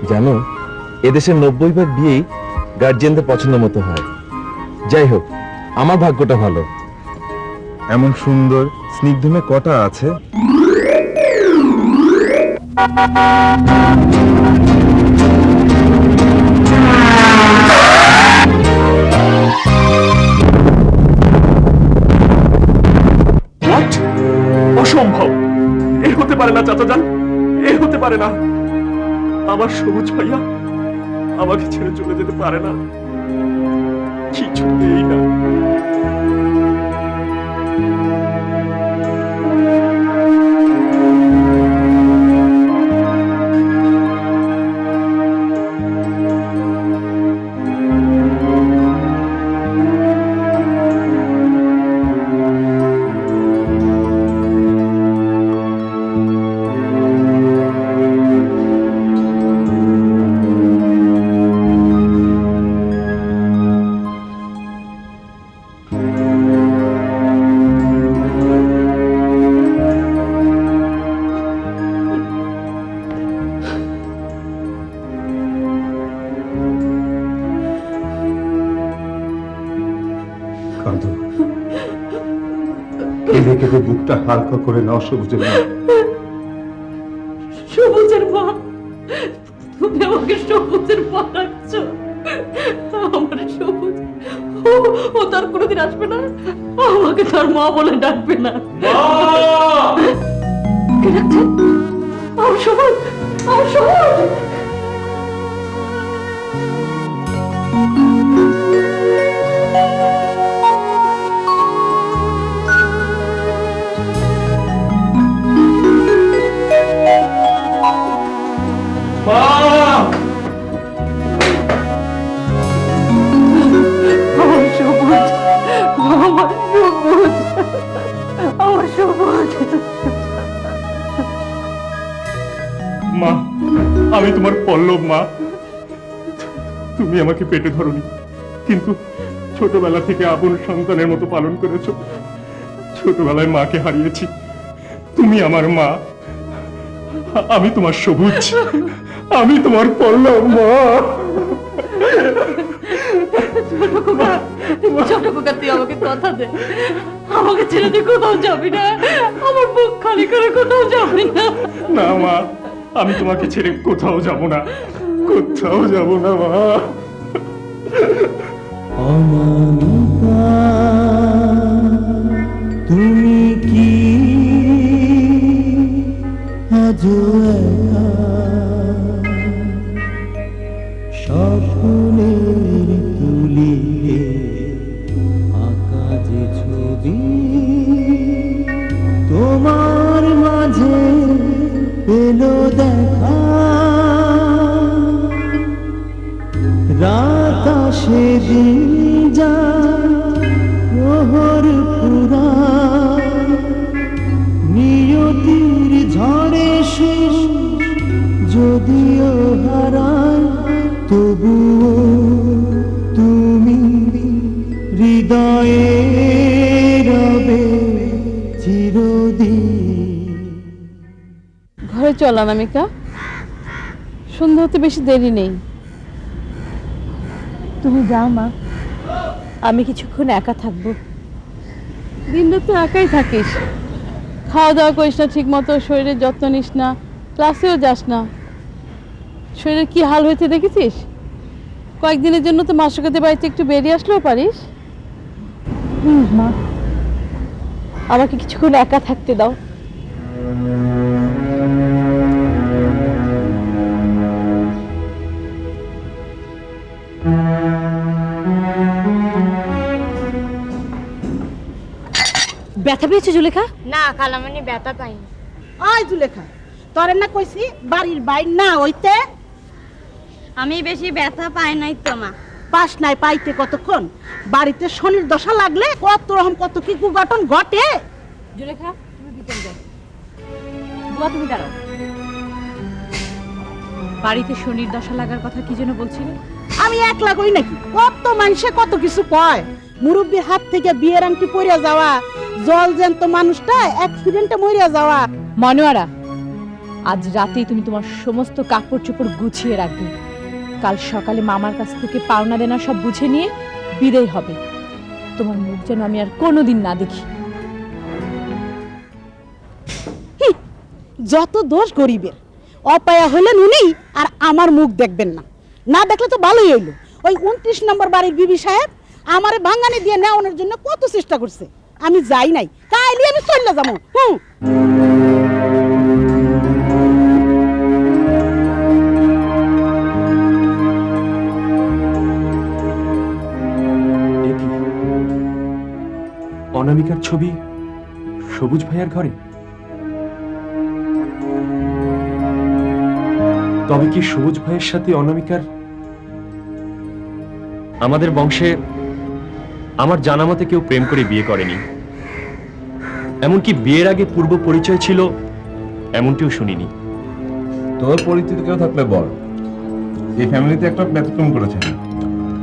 S11: জানো এদেশের 90% বিয়েই গার্জিয়ানদের পছন্দ মতো হয়। যাই হোক, আমার ভাগ্যটা ভালো। এমন সুন্দর স্নিগ্ধ মেয়ে কটা আছে।
S1: অসম্ভব, এ হতে পারে না চাচাজান, এ হতে পারে না। আমার সবুজ ভাইয়া আমাকে ছেড়ে চলে যেতে পারে না, কিছুতেই না।
S7: কাঁদো, কেঁদে কেঁদে বুকটা হালকা করে নাও সবুজের মা।
S10: সবুজের মা, তুমি আমাকে সবুজের মা ডাকছো? আমার সবুজ, ও তার কোনোদিন আসবে না, আমাকে তার মা বলে ডাকবে না। কে ডাকছে? আমার সবুজ, আমার সবুজ।
S1: মা, আমি তোমার পল্লব মা। তুমি আমাকে পেটে ধরনি, কিন্তু ছোটবেলা থেকে আপন সন্তানের মতো পালন করেছো। ছোটবেলায় মাকে হারিয়েছি, তুমি আমার মা। আমি তোমার সবুজ, আমি তোমার পল্লব মা।
S10: ছোট খোকা, তুই আমাকে কথা দে, আমাকে ছেড়ে দিয়ে কোথাও যাবি না, আমার বুক খালি করে কোথাও যাবি না।
S1: না মা, আমি তোমাকে ছেড়ে কোথাও যাব না, কোথাও যাব না মা।
S3: অনামিকা, তুমি কি আজও একা স্বপ্নের তুলিতে আঁকা যে ছবি তোমার মাঝে পেলো দেখা, রাত আসে দিন যায় প্রহর পুরায়, নিয়তির ঝড়ে সুর যদিও হারায়, তবুও তুমি হৃদয়ে রবে চিরদিন।
S10: ঘরে চল অনামিকা, সন্ধ্যা হতে বেশি দেরি নেই।
S2: তুমি যাও মা, আমি কিছুক্ষণ একা থাকবো।
S10: দিনরাত তো একাই থাকিস, খাওয়া দাওয়া করিস না ঠিক মতো, শরীরের যত্ন নিস না, ক্লাসেও যাস না। শরীরের কি হাল হয়েছে দেখেছিস? কয়েকদিনের জন্য তো মাসুকাদের বাড়িতে একটু বেরিয়ে আসলেও পারিস।
S2: মা, আমাকে কিছুক্ষণ একা থাকতে দাও। ব্যথা পেয়েছো জুলেখা?
S12: না খালামণি ব্যথা পাইনি।
S13: ওই জুলেখা, তোরে না কইছি বাড়ির বাইর না হইতে।
S12: আমি বেশি ব্যথা পাই নাই তো মা।
S13: পাস নাই পাইতে কতক্ষণ, বাড়িতে শনির দশা লাগলে কত রকম কত কি কুঘটন ঘটে।
S2: জুলেখা, তুমি ভিতরে যাও। বুয়া, তুমি দাঁড়াও। বাড়িতে শনির দশা লাগার কথা কি যেন বলছিলে?
S13: আমি একলা কই নাকি, কত মানুষে কত কিছু কয়। মুরব্বীর হাত থেকে বিয়ের আংটি পরিয়া যাওয়া, জল জ্যান্ত মানুষটা অ্যাক্সিডেন্টে মরিয়া যাওয়া।
S2: মনোয়ারা, আজ রাতেই তুমি তোমার সমস্ত কাপড় চোপড় গুছিয়ে রাখবে। কাল সকালে মামার কাছ থেকে পাওনা দেনা সব বুঝে নিয়ে বিদায় হবে। তোমার মুখ যেন আমি আর কোনোদিন না দেখি।
S13: যত দোষ গরিবের, অপায়া হলেন উনি, আর আমার মুখ দেখবেন না। না দেখলে তো ভালোই হইলো। ওই 29 নম্বর বাড়ির বিবি সাহেব আমারে ভাঙানি দিয়ে নেওয়ানোর জন্য কত চেষ্টা করছে, আমি যাই নাই। কাইলি আমি চলে যাবো।
S1: অনামিকার ছবি সবুজ ভাইয়ার ঘরে। তবে কি সবুজ ভাইয়ের সাথে অনামিকার? আমাদের বংশে আমার জানা মতে কেউ প্রেম করে বিয়ে করেনি, এমনকি বিয়ের আগে পূর্ব পরিচয় ছিল এমনটিও শুনিনি।
S7: তোর পরিচিত কেউ থাকলে বল, এই ফ্যামিলিতে একটা ব্যতিক্রম করেছে।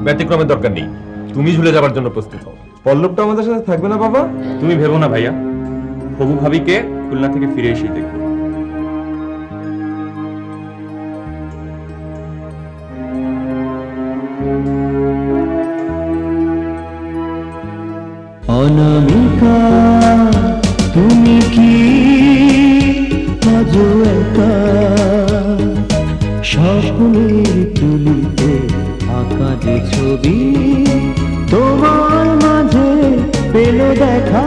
S1: ব্যতিক্রমের দরকার নেই, তুমি ঝুলে যাবার জন্য প্রস্তুত হও।
S9: পল্লবটা আমাদের সাথে থাকবে না বাবা?
S1: তুমি ভেবো না ভাইয়া, হবু ভাবিকে খুলনা থেকে ফিরে এসেই দেখবো।
S3: অনামিকা, তুমি কি আজও একা স্বপ্নের তুলিতে আঁকা যে ছবি তোমার মাঝে পেল দেখা?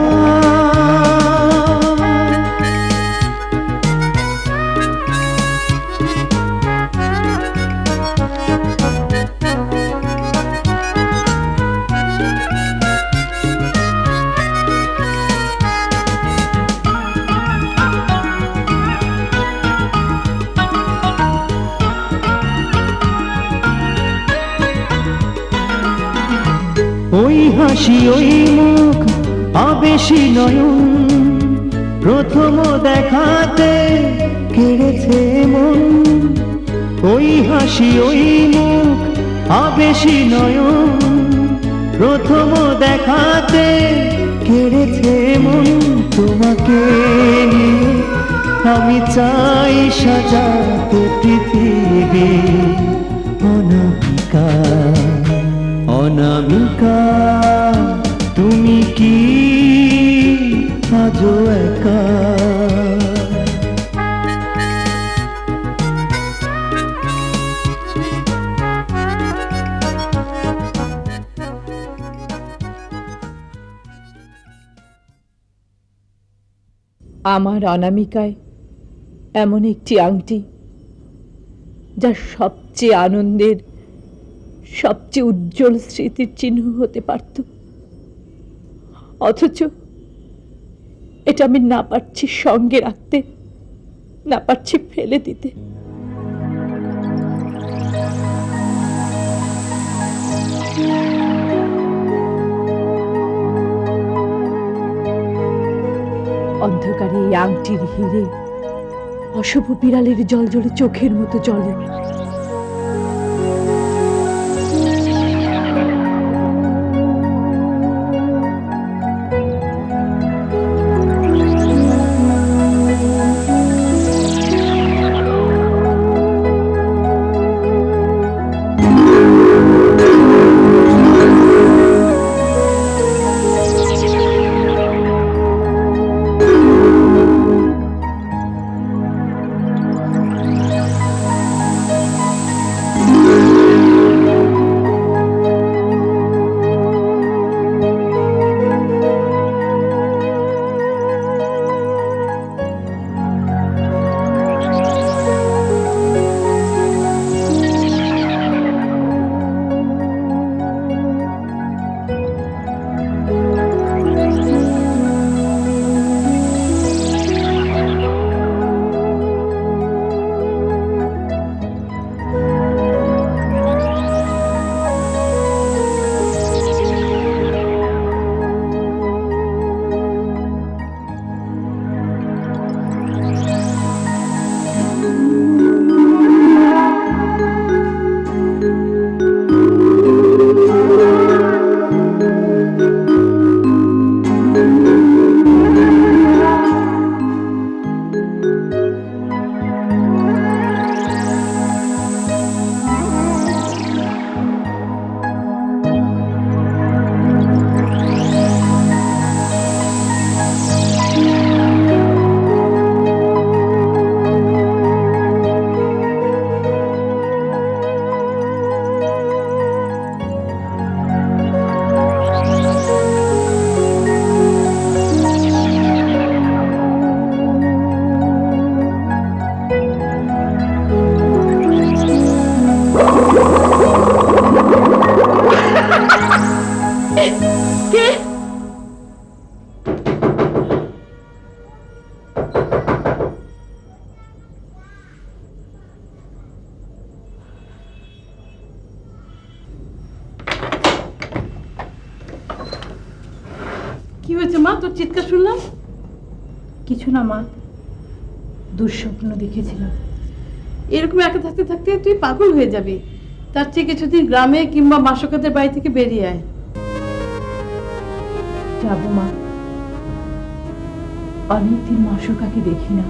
S3: ওই হাসি, ওই মুখ, আবেশী নয়ন, প্রথম দেখাতে কেড়েছে মন। ওই হাসি, ওই মুখ, আবেশী নয়ন, প্রথম দেখাতে কেড়েছে মন। তোমাকে নিয়ে আমি চাই সাজাতে পৃথিবী। অনামিকা, অনামিকা, তুমি কি আজও একা?
S2: আমার অনামিকায় এমন একটি আংটি, যা সবচেয়ে আনন্দের, সবচেয়ে উজ্জ্বল স্মৃতির চিহ্ন হতে পারত, অথচ এটা আমি না পারছি সঙ্গে রাখতে, না পারছি ফেলে দিতে। অন্ধকারে এই আংটির হিরে অশুভ বিড়ালের জলজলে চোখের মতো জ্বলে।
S10: কি হয়েছে মা, তোর চিৎকার শুনলাম?
S2: কিছু না মা, দুঃস্বপ্ন দেখেছিলাম।
S10: এরকম একা থাকতে থাকতে তুই পাগল হয়ে যাবি। তার চেয়ে কিছুদিন গ্রামে কিংবা মাসকাদের বাড়ি থেকে বেরিয়ে আয়।
S2: যাবো মা, অনেকদিন মাসুকাকে দেখি না।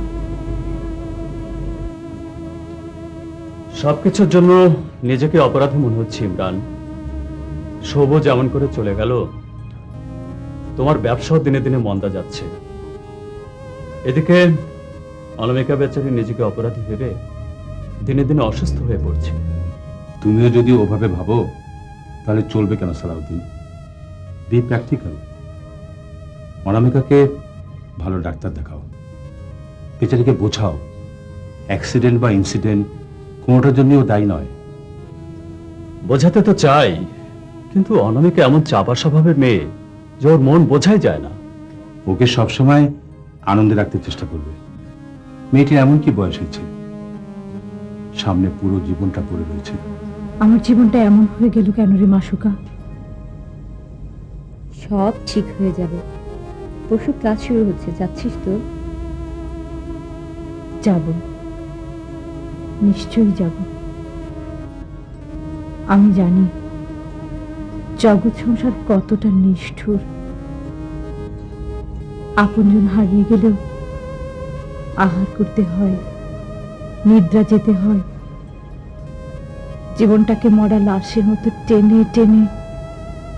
S5: সবকিছুর জন্য নিজেকে অপরাধী মনে হচ্ছে ইমরান। শোভ যেমন করে চলে গেল, তোমার ব্যবসাও দিনে দিনে মন্দা যাচ্ছে। এদিকে অনামিকা বেচারি নিজেকে অপরাধী ভেবে দিনে দিনে অসুস্থ হয়ে পড়ছে।
S7: তুমিও যদি ওভাবে ভাবো তাহলে চলবে কেন সালাউদ্দিন? B practical. অনামিকাকে ভালো ডাক্তার দেখাও, বেচারিকে বোঝাও অ্যাক্সিডেন্ট বা ইনসিডেন্ট কোনোটার জন্যও দায়ী নয়।
S5: বোঝাতে তো চাই, কিন্তু অনামিকা এমন চাপা স্বভাবের মেয়ে যে ওর মন বোঝাই যায় না।
S7: ওকে সবসময় আনন্দে রাখতে চেষ্টা করবে। মেয়েটির এমন কি বয়স হয়েছে, সামনে পুরো জীবনটা পড়ে রয়েছে।
S2: আমার জীবনটা এমন হয়ে গেল কেন রে মাসুকা?
S6: সব ঠিক হয়ে যাবে। পরশু ক্লাস শুরু হচ্ছে, যাচ্ছিস তো?
S2: যাব, নিশ্চয়ই যাব। আমি জানি জগৎ সংসার কতটা নিষ্ঠুর। আপনজন হারিয়ে গেলেও আহার করতে হয়, নিদ্রা যেতে হয়, জীবনটাকে মরা লাশের মতো টেনে টেনে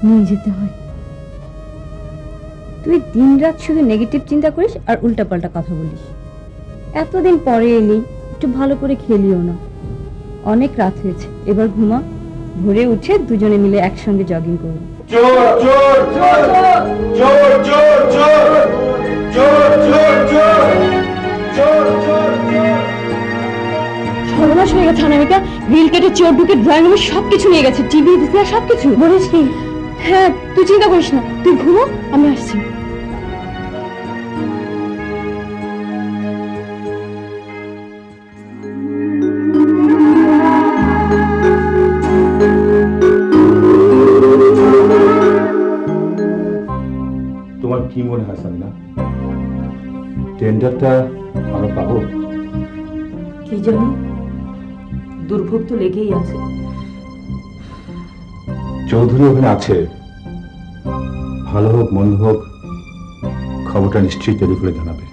S2: নিয়ে যেতে হয়।
S6: তুই দিনরাত শুধু নেগেটিভ চিন্তা করিস আর উল্টাপাল্টা কথা বলিস। এতদিন পরে এলি, একটু ভালো করে খেলিও না। অনেক রাত হয়েছে, এবার ঘুমা। ভোরে উঠে দুজনে মিলে একসঙ্গে জগিং করব।
S7: চোর চোর চোর চোর চোর চোর চোর চোর চোর চোর চোর
S6: সর্বনাশ হয়ে গেছে অনামিকা। গ্রিল কেটে চোর ঢুকে ড্রয়িং রুমে সবকিছু নিয়ে গেছে, টিভি ভিসিআর সবকিছু। বলিস কি? হ্যাঁ, তুই চিন্তা করিস না, তুই ঘুমো, আমি আসছি।
S7: তোমার কি মনে হয় সামিনা, টেন্ডারটা আমরা পাবো?
S8: কি জানি, দুর্ভোগ তো লেগেই আছে।
S7: চৌধুরী ওখানে আছে, ভালো হোক মন্দ হোক খবরটা নিশ্চয়ই টেলিফোনে জানাবে।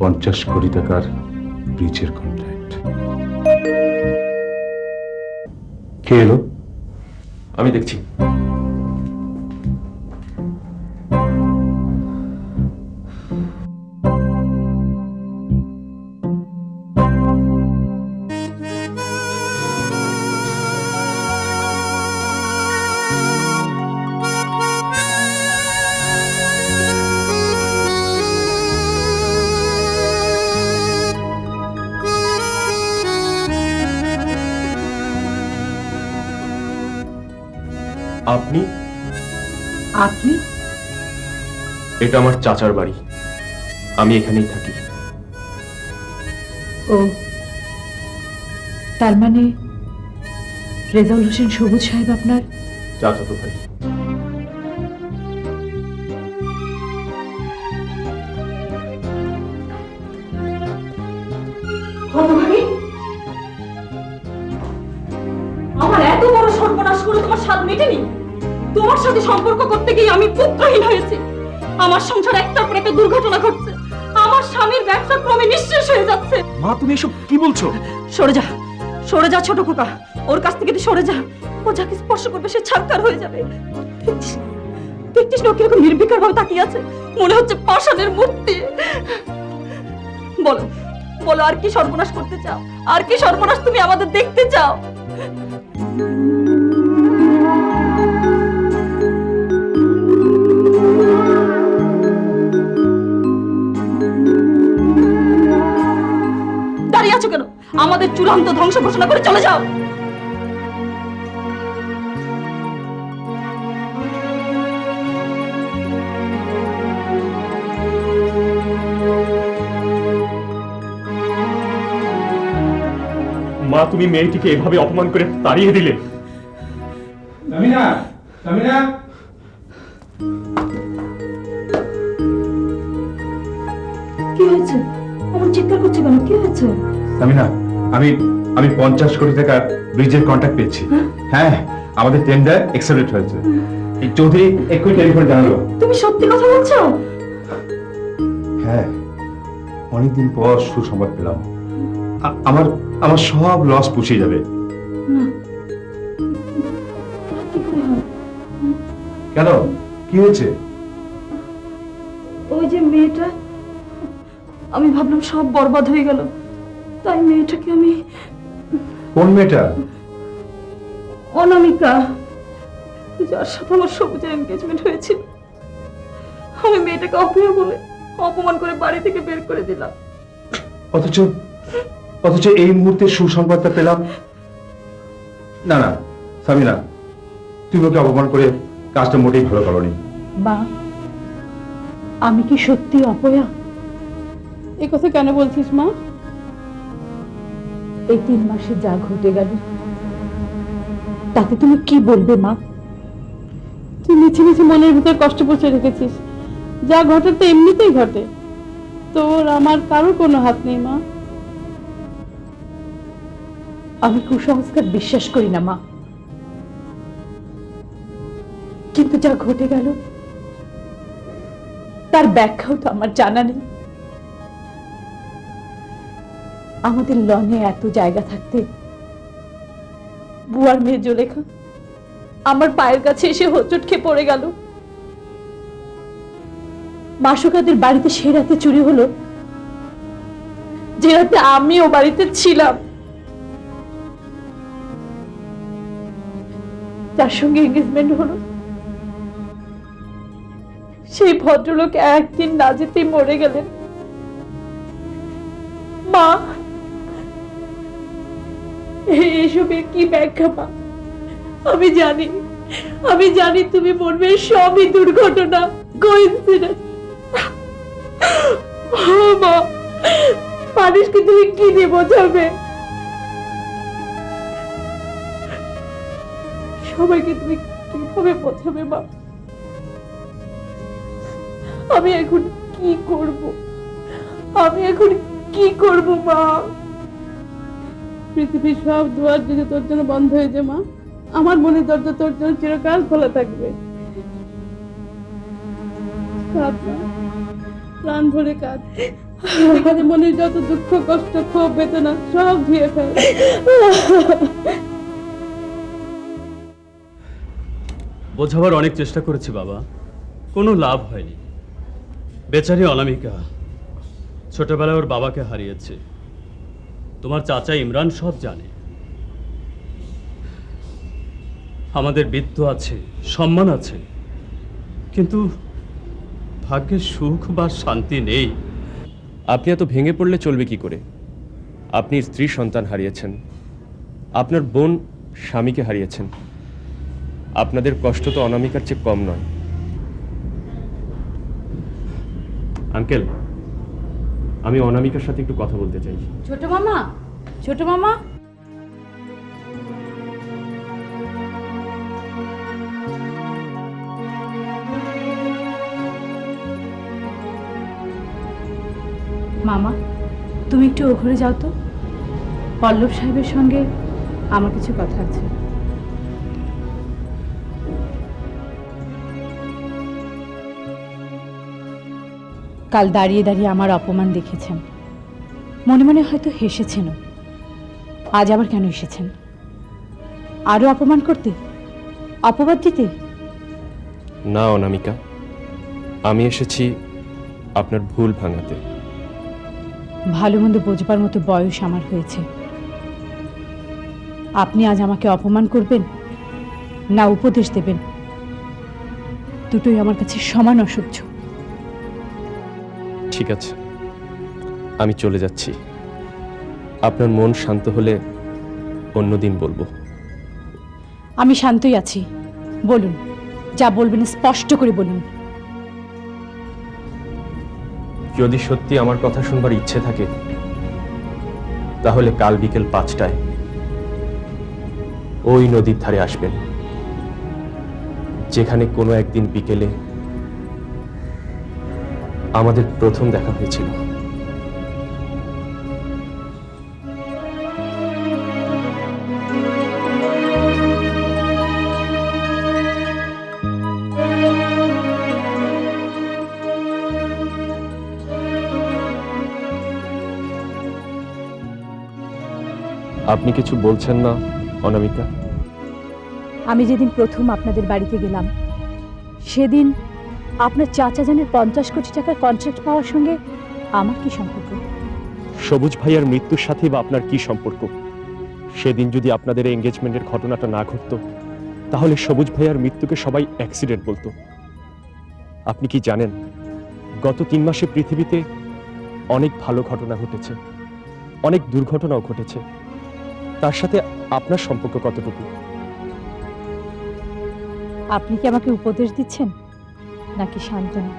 S7: 50 কোটি টাকার ব্রিজের কন্ট্রাক্ট। কে এলো?
S1: আমি দেখছি। আপনি?
S8: আপনি?
S1: এটা আমার চাচার বাড়ি, আমি এখানেই থাকি।
S2: ও, তার মানে রেজাউল হোসেন সবুজ সাহেব আপনার
S1: চাচাতো ভাই।
S8: আমার এত বড় সর্বনাশ করে তোমার স্বাদ মেটেনি? তোমার সাথে সম্পর্ক করতে গিয়ে আমি পুত্রহীন হয়েছি। আমার সংসার একটার পর একটা দুর্ঘটনা ঘটছে। আমার স্বামীর ব্যবসা ক্রমে নিঃশেষ হয়ে যাচ্ছে।
S1: মা, তুমি এসব কি বলছো?
S8: সরে যা, সরে যা ছোট খোকা, ওর কাছ থেকে তুই সরে যা। ও যাকে স্পর্শ করবে সে ছারখার হয়ে যাবে। দেখছিস না কিরকম নির্বিকার ভাবে তাকিয়ে আছে, মনে হচ্ছে পাষাণের মূর্তি। বলো বলো, আর কি সর্বনাশ করতে চাও? আর কি সর্বনাশ তুমি আমাদের দেখতে চাও? দাঁড়িয়ে আছো কেন? আমাদের চূড়ান্ত ধ্বংস ঘোষণা করে চলে যাও।
S1: মা, তুমি মেয়েটিকে এভাবে অপমান করে তাড়িয়ে দিলে।
S7: সামিনা, সামিনা,
S8: কি হয়েছে? আমার চিৎকার করছে কেন? কি হয়েছে?
S7: সামিনা, আমি আমি 50 কোটি টাকার ব্রিজের কন্ট্রাক্ট পেয়েছি। হ্যাঁ, আমাদের টেন্ডার এক্সেপ্টেড হয়েছে। এই চৌধুরী এক্ষুনি টেলিফোন জানালো।
S8: তুমি সত্যি কথা বলছো?
S7: হ্যাঁ, অনেকদিন পর সুসংবাদ পেলাম। আমার আমার সব লস পুষিয়ে যাবে।
S8: না, কি করে হয়?
S7: কেন, কি হয়েছে?
S8: ওই যে মেয়েটা, আমি ভাবলাম সব বরবাদ হয়ে গেল, তাই মেয়েটাকে আমি...
S7: কোন মেয়েটা?
S8: অনামিকা, যার সাথে আমার সবুজের এনগেজমেন্ট হয়েছিল। আমি মেয়েটাকে অপয়া বলে অপমান করে বাড়ি থেকে বের করে দিলাম।
S7: অথচ অথচ এই মুহূর্তে সুসংবাদটা পেলাম। না না সামিনা, তুমি ওকে অপমান করে কাজটা মোটেই ভালো করোনি।
S2: মা, আমি কি সত্যি অপয়া?
S10: এ কথা কেন বলছিস মা?
S2: এই 3 মাসে যা ঘটে গেল তাতে তুমি কি বলবে মা?
S10: তুই মিছে মিছে মনের ভিতর কষ্ট পৌঁছে রেখেছিস। যা ঘটে তো এমনিতেই ঘটে, তোর আমার কারোর কোনো হাত নেই মা।
S2: আমি কুসংস্কার বিশ্বাস করি না মা, কিন্তু যা ঘটে গেল তার ব্যাখ্যাও তো আমার জানা নেই। আমাদের লনে এত জায়গা থাকতে বুয়ার মেয়ে জোলেখা আমার পায়ের কাছে এসে হোঁচট খেয়ে পড়ে গেল। মাসুকাদের বাড়িতে সে রাতে চুরি হলো যে রাতে আমি ও বাড়িতে ছিলাম। যার সঙ্গে এঙ্গেজমেন্ট হলো সেই ভদ্রলোক একদিন না যেতেই মরে গেলেন। মা, এসবের কি ব্যাখ্যা মা? আমি জানি তুমি বলবে সবই দুর্ঘটনা, কোইন্সিডেন্স। মা, মানুষকে তুমি কি দিয়ে বোঝাবে? সবাইকে তুমি কিভাবে বোঝাবে মা? আমি এখন কি করব মা?
S10: পৃথিবীর সব দুয়ার যদি তোর জন্য বন্ধ হয়ে যায় মা, আমার মনের দরজা তোর জন্য চিরকাল খোলা থাকবে। কাঁদ মা, প্রাণ ভরে কাঁদ। এখানে মনের যত দুঃখ, কষ্ট, ক্ষোভ, বেদনা সব ধুয়ে ফেল।
S5: বোঝাবার অনেক চেষ্টা করেছি বাবা, কোনো লাভ হয়নি। বেচারি অনামিকা ছোটবেলায় ওর বাবাকে হারিয়েছে। তোমার চাচা ইমরান সব জানে। আমাদের বৃত্ত আছে, সম্মান আছে, কিন্তু ভাগ্যে সুখ বা শান্তি নেই।
S1: আপনি এত ভেঙে পড়লে চলবে কি করে? আপনি স্ত্রী সন্তান হারিয়েছেন, আপনার বোন স্বামীকে হারিয়েছেন। আপনাদের কষ্ট তো অনামিকার চেয়ে কম নয়। আঙ্কেল, আমি অনামিকার সাথে একটু কথা বলতে চাই।
S2: ছোট মামা, ছোট মামা, মামা তুমি একটু ও ঘরে যাও তো, পল্লব সাহেবের সঙ্গে আমার কিছু কথা আছে। কাল দাঁড়িয়ে দাঁড়িয়ে আমার অপমান দেখেছেন, মনে মনে হয়তো হেসেছেন। আজ আবার কেন এসেছেন? আরো অপমান করতে, অপবাদ দিতে?
S1: না অনামিকা, আমি এসেছি আপনার ভুল ভাঙাতে।
S2: ভালো মন্দ বোঝবার মতো বয়স আমার হয়েছে। আপনি আজ আমাকে অপমান করবেন না উপদেশ দেবেন, দুটোই আমার কাছে সমান অসহ্য।
S1: ঠিক আছে, আমি চলে যাচ্ছি। আপনার মন শান্ত হলে অন্যদিন বলবো।
S2: আমি শান্তই আছি, বলুন, যা বলবেন স্পষ্ট করে বলুন।
S1: যদি সত্যি আমার কথা শুনবার ইচ্ছে থাকে তাহলে কাল বিকেল 5টায় ওই নদীর ধারে আসবেন, যেখানে কোনো একদিন বিকেলে আমাদের প্রথম দেখা হয়েছিল। আপনি কিছু বলছেন না অনামিকা?
S2: আমি যেদিন প্রথম আপনাদের বাড়িতে গেলাম সেদিন আপনার চাচা জানের 50 কোটি টাকার কন্ট্রাক্ট পাওয়ার সঙ্গে আমার কি সম্পর্ক?
S1: সবুজ ভাইয়ার মৃত্যুর সাথে বা আপনার কি সম্পর্ক? সেদিন যদি আপনাদের এঙ্গেজমেন্টের ঘটনাটা না ঘটতো তাহলে সবুজ ভাইয়ার মৃত্যুকে সবাই অ্যাক্সিডেন্ট বলতো। আপনি কি জানেন গত 3 মাসে পৃথিবীতে অনেক ভালো ঘটনা ঘটেছে, অনেক দুর্ঘটনাও ঘটেছে। তার সাথে আপনার সম্পর্ক কতটুকু?
S2: আপনি কি আমাকে উপদেশ দিচ্ছেন নাকি সান্ত্বনা?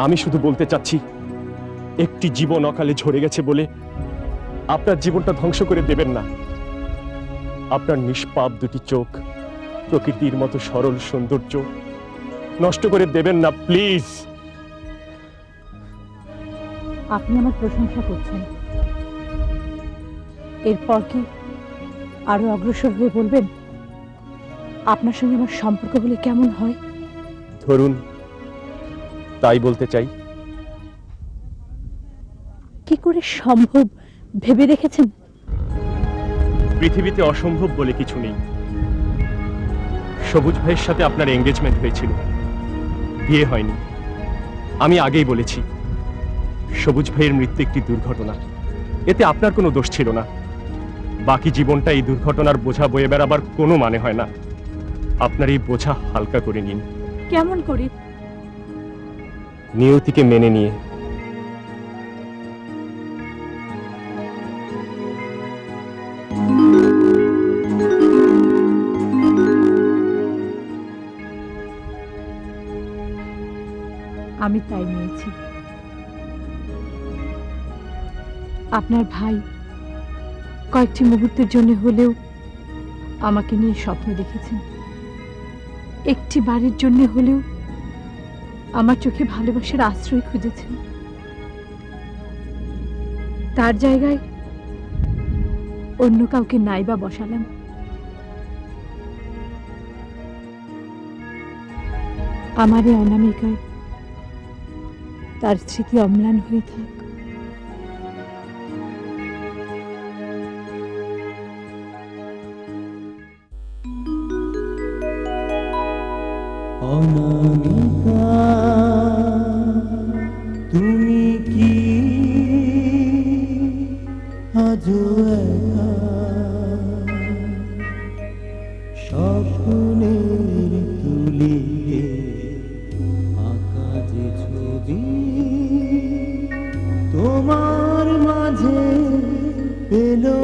S1: আমি শুধু বলতে চাচ্ছি, একটি জীবন অকালে ঝরে গেছে বলে আপনার জীবনটা ধ্বংস করে দেবেন না। আপনার নিষ্পাপ দুটি চোখ, প্রকৃতির মতো সরল সৌন্দর্য নষ্ট করে দেবেন না প্লিজ।
S2: আপনি আমার প্রশংসা করছেন, এরপর কি আরো অগ্রসর হয়ে বলবেন আপনার সঙ্গে আমার সম্পর্ক হলে কেমন হয়?
S1: ধরুন তাই বলতে চাই।
S2: কি করে সম্ভব ভেবে দেখেছেন?
S1: পৃথিবীতে অসম্ভব বলে কিছু নেই। সবুজ ভাইয়ের সাথে আপনার এঙ্গেজমেন্ট হয়েছিল, বিয়ে হয়নি। আমি আগেই বলেছি সবুজ ভাইয়ের মৃত্যু একটি দুর্ঘটনা, এতে আপনার কোনো দোষ ছিল না। বাকি জীবনটা এই দুর্ঘটনার বোঝা বয়ে বেড়াবার কোনো মানে হয় না। আপনার এই বোঝা হালকা করে নিন।
S2: কেমন করে?
S1: নিয়তিকে মেনে নিয়ে।
S2: আমি তাই নিয়েছি। আপনার ভাই কয়েকটি মুহূর্তের জন্য হলেও আমাকে নিয়ে স্বপ্ন দেখেছেন, একটি বাড়ির জন্য হলেও আমার চোখে ভালোবাসার আশ্রয় খুঁজেছেন। তার জায়গায় অন্য কাউকে নাইবা বসালাম। আমার এই অনামিকায় তার স্মৃতি অম্লান হয়ে থাক।
S3: অনামিকা তুমি কি আজও একা স্বপ্নের তুলিতে আঁকা যে ছবি তোমার মাঝে পেলো